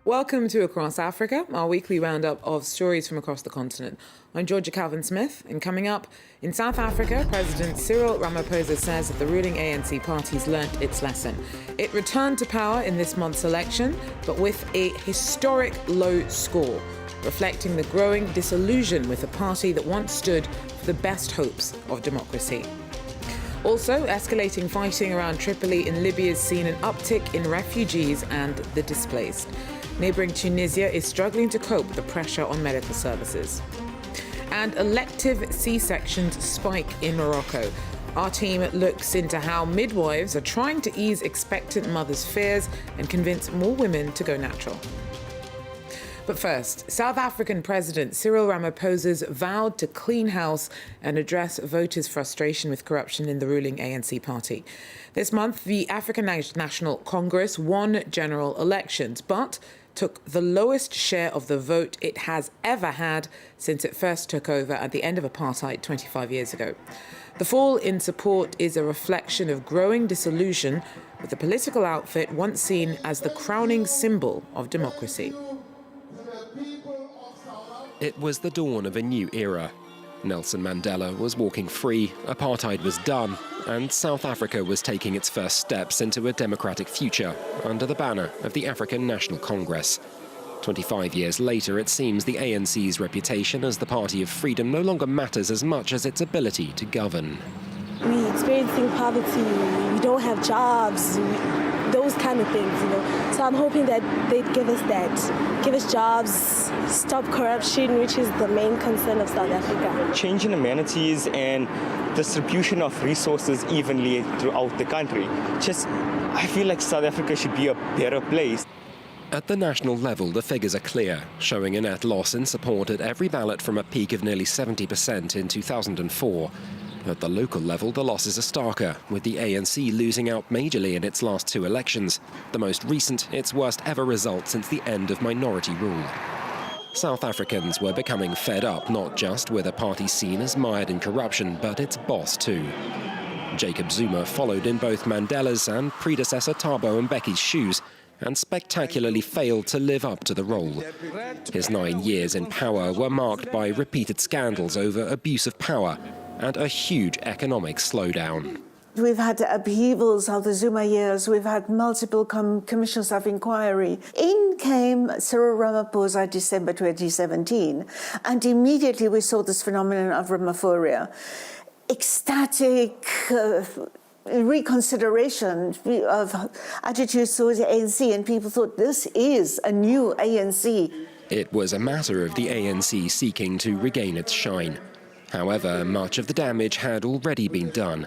Welcome to Across Africa, our weekly roundup of stories from across the continent. I'm Georgia Calvin-Smith, and coming up, in South Africa, President Cyril Ramaphosa says that the ruling ANC party's learnt its lesson. It returned to power in this month's election, but with a historic low score, reflecting the growing disillusion with a party that once stood for the best hopes of democracy. Also, escalating fighting around Tripoli in Libya has seen an uptick in refugees and the displaced. Neighbouring Tunisia is struggling to cope with the pressure on medical services. And elective C-sections spike in Morocco. Our team looks into how midwives are trying to ease expectant mothers' fears and convince more women to go natural. But first, South African President Cyril Ramaphosa's vowed to clean house and address voters' frustration with corruption in the ruling ANC party. This month, the African National Congress won general elections, but took the lowest share of the vote it has ever had since it first took over at the end of apartheid 25 years ago. The fall in support is a reflection of growing disillusion with the political outfit once seen as the crowning symbol of democracy. It was the dawn of a new era. Nelson Mandela was walking free, apartheid was done, and South Africa was taking its first steps into a democratic future under the banner of the African National Congress. 25 years later, it seems the ANC's reputation as the party of freedom no longer matters as much as its ability to govern. We're experiencing poverty, we don't have jobs, those kind of things, So I'm hoping that they'd give us jobs, stop corruption, which is the main concern of South Africa. Changing amenities and distribution of resources evenly throughout the country. I feel like South Africa should be a better place. At the national level, the figures are clear, showing a net loss in support at every ballot from a peak of nearly 70% in 2004. At the local level, the losses are starker, with the ANC losing out majorly in its last two elections, the most recent its worst ever result since the end of minority rule. South Africans were becoming fed up not just with a party seen as mired in corruption, but its boss too. Jacob Zuma followed in both Mandela's and predecessor Thabo Mbeki's shoes, and spectacularly failed to live up to the role. His 9 years in power were marked by repeated scandals over abuse of power and a huge economic slowdown. We've had upheavals of the Zuma years. We've had multiple commissions of inquiry. In came Cyril Ramaphosa, December 2017, and immediately we saw this phenomenon of Ramaphoria. Ecstatic reconsideration of attitudes towards the ANC, and people thought this is a new ANC. It was a matter of the ANC seeking to regain its shine. However, much of the damage had already been done.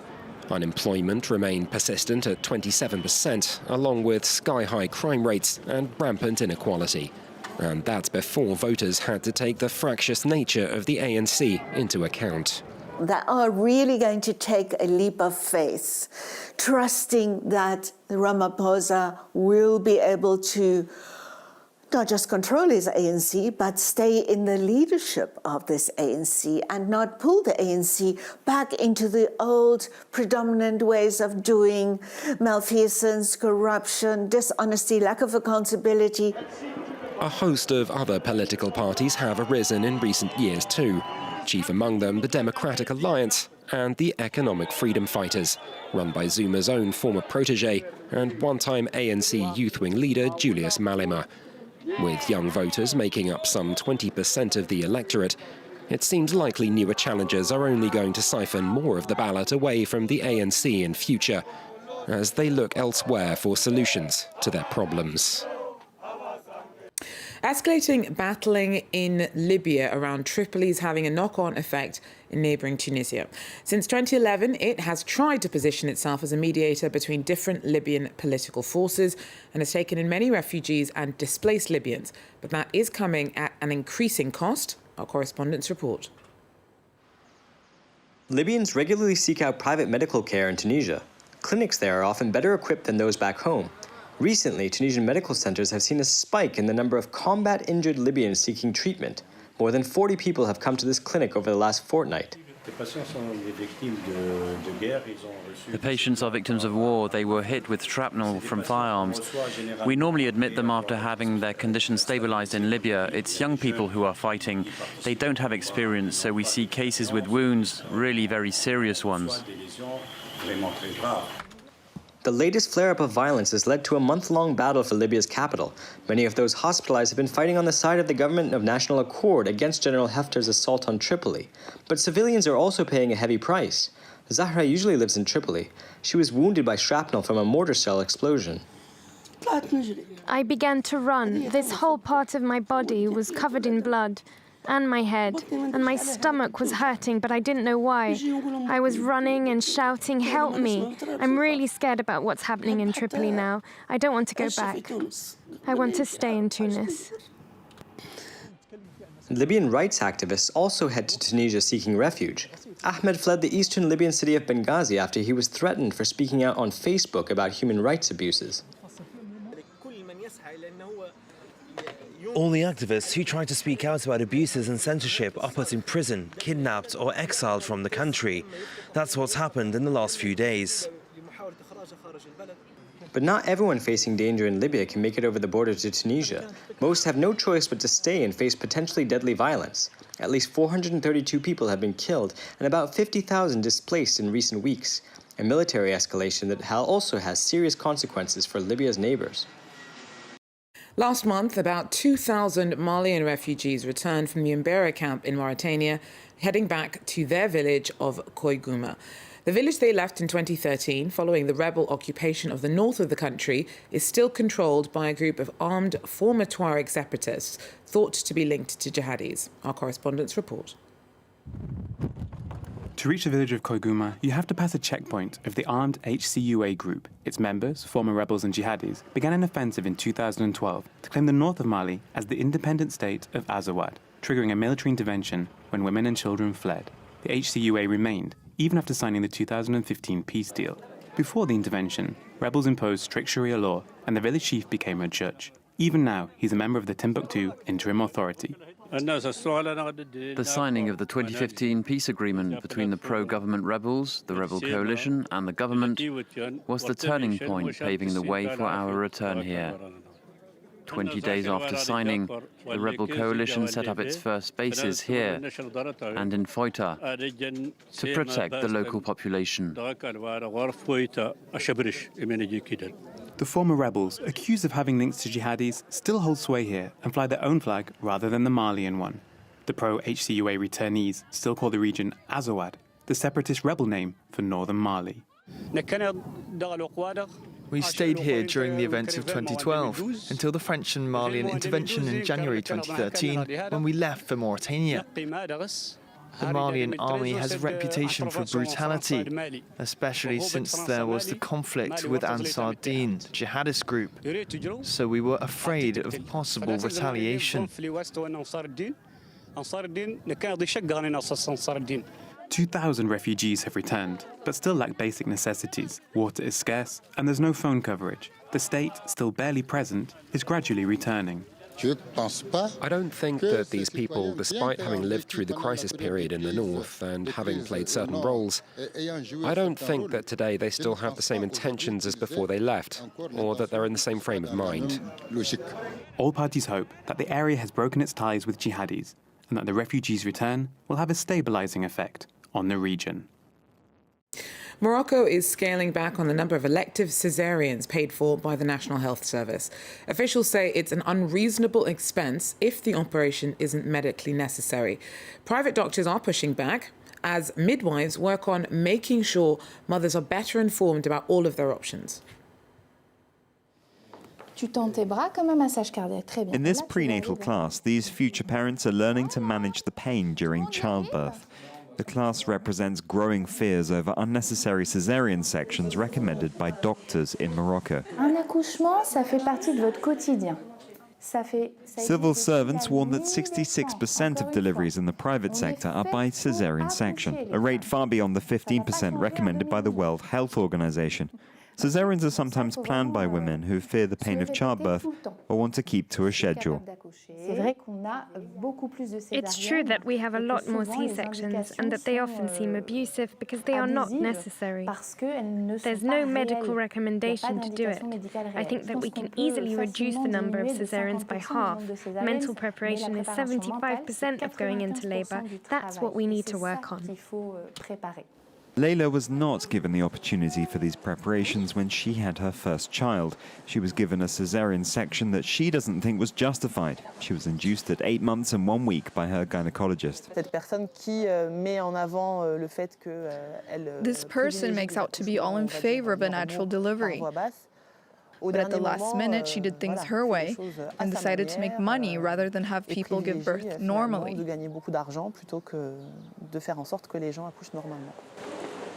Unemployment remained persistent at 27%, along with sky-high crime rates and rampant inequality. And that's before voters had to take the fractious nature of the ANC into account. They are really going to take a leap of faith, trusting that Ramaphosa will be able to not just control his ANC, but stay in the leadership of this ANC and not pull the ANC back into the old predominant ways of doing malfeasance, corruption, dishonesty, lack of accountability. A host of other political parties have arisen in recent years too, chief among them the Democratic Alliance and the Economic Freedom Fighters, run by Zuma's own former protege and one-time ANC youth wing leader Julius Malema. With young voters making up some 20% of the electorate, it seems likely newer challengers are only going to siphon more of the ballot away from the ANC in future, as they look elsewhere for solutions to their problems. Escalating battling in Libya around Tripoli is having a knock-on effect in neighbouring Tunisia. Since 2011, it has tried to position itself as a mediator between different Libyan political forces and has taken in many refugees and displaced Libyans. But that is coming at an increasing cost. Our correspondents report. Libyans regularly seek out private medical care in Tunisia. Clinics there are often better equipped than those back home. Recently, Tunisian medical centers have seen a spike in the number of combat-injured Libyans seeking treatment. More than 40 people have come to this clinic over the last fortnight. The patients are victims of war. They were hit with shrapnel from firearms. We normally admit them after having their condition stabilized in Libya. It's young people who are fighting. They don't have experience, so we see cases with wounds, really very serious ones. The latest flare-up of violence has led to a month-long battle for Libya's capital. Many of those hospitalized have been fighting on the side of the government of national accord against General Haftar's assault on Tripoli. But civilians are also paying a heavy price. Zahra usually lives in Tripoli. She was wounded by shrapnel from a mortar shell explosion. I began to run. This whole part of my body was covered in blood, and my head, and my stomach was hurting, but I didn't know why. I was running and shouting, "Help me! I'm really scared about what's happening in Tripoli now. I don't want to go back. I want to stay in Tunis." Libyan rights activists also head to Tunisia seeking refuge. Ahmed fled the eastern Libyan city of Benghazi after he was threatened for speaking out on Facebook about human rights abuses. All the activists who try to speak out about abuses and censorship are put in prison, kidnapped or exiled from the country. That's what's happened in the last few days. But not everyone facing danger in Libya can make it over the border to Tunisia. Most have no choice but to stay and face potentially deadly violence. At least 432 people have been killed and about 50,000 displaced in recent weeks. A military escalation that also has serious consequences for Libya's neighbors. Last month, about 2,000 Malian refugees returned from the Mbera camp in Mauritania, heading back to their village of Koiguma. The village they left in 2013, following the rebel occupation of the north of the country, is still controlled by a group of armed former Tuareg separatists thought to be linked to jihadis. Our correspondents report. To reach the village of Koiguma, you have to pass a checkpoint of the armed HCUA group. Its members, former rebels and jihadis, began an offensive in 2012 to claim the north of Mali as the independent state of Azawad, triggering a military intervention when women and children fled. The HCUA remained, even after signing the 2015 peace deal. Before the intervention, rebels imposed strict Sharia law, and the village chief became a judge. Even now, he's a member of the Timbuktu Interim Authority. The signing of the 2015 peace agreement between the pro-government rebels, the rebel coalition, and the government was the turning point paving the way for our return here. 20 days after signing, the rebel coalition set up its first bases here and in Foita to protect the local population. The former rebels, accused of having links to jihadis, still hold sway here and fly their own flag rather than the Malian one. The pro-HCUA returnees still call the region Azawad, the separatist rebel name for northern Mali. We stayed here during the events of 2012 until the French and Malian intervention in January 2013 when we left for Mauritania. The Malian army has a reputation for brutality, especially since there was the conflict with Ansar Dine, the jihadist group. So we were afraid of possible retaliation. 2,000 refugees have returned, but still lack basic necessities. Water is scarce, and there's no phone coverage. The state, still barely present, is gradually returning. I don't think that these people, despite having lived through the crisis period in the north and having played certain roles, I don't think that today they still have the same intentions as before they left, or that they're in the same frame of mind. All parties hope that the area has broken its ties with jihadis, and that the refugees' return will have a stabilizing effect on the region. Morocco is scaling back on the number of elective caesareans paid for by the National Health Service. Officials say it's an unreasonable expense if the operation isn't medically necessary. Private doctors are pushing back as midwives work on making sure mothers are better informed about all of their options. In this prenatal class, these future parents are learning to manage the pain during childbirth. The class represents growing fears over unnecessary caesarean sections recommended by doctors in Morocco. Civil servants warn that 66% of deliveries in the private sector are by caesarean section, a rate far beyond the 15% recommended by the World Health Organization. Caesareans are sometimes planned by women who fear the pain of childbirth or want to keep to a schedule. It's true that we have a lot more C-sections and that they often seem abusive because they are not necessary. There's no medical recommendation to do it. I think that we can easily reduce the number of cesareans by half. Mental preparation is 75% of going into labour. That's what we need to work on. Leila was not given the opportunity for these preparations when she had her first child. She was given a caesarean section that she doesn't think was justified. She was induced at 8 months and 1 week by her gynecologist. This person makes out to be all in favor of a natural delivery. But at the last minute, she did things her way and decided to make money rather than have people give birth normally.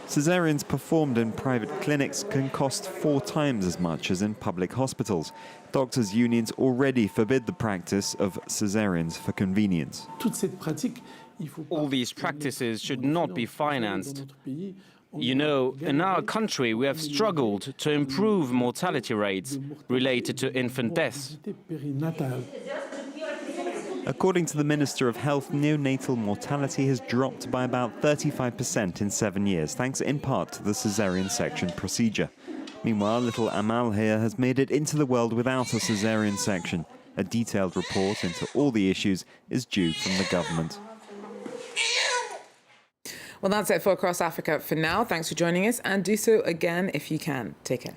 Caesareans performed in private clinics can cost 4 times as much as in public hospitals. Doctors' unions already forbid the practice of caesareans for convenience. All these practices should not be financed. You know, in our country we have struggled to improve mortality rates related to infant deaths. According to the Minister of Health, neonatal mortality has dropped by about 35% in 7 years, thanks in part to the caesarean section procedure. Meanwhile, little Amal here has made it into the world without a caesarean section. A detailed report into all the issues is due from the government. Well, that's it for Across Africa for now. Thanks for joining us, and do so again if you can. Take care.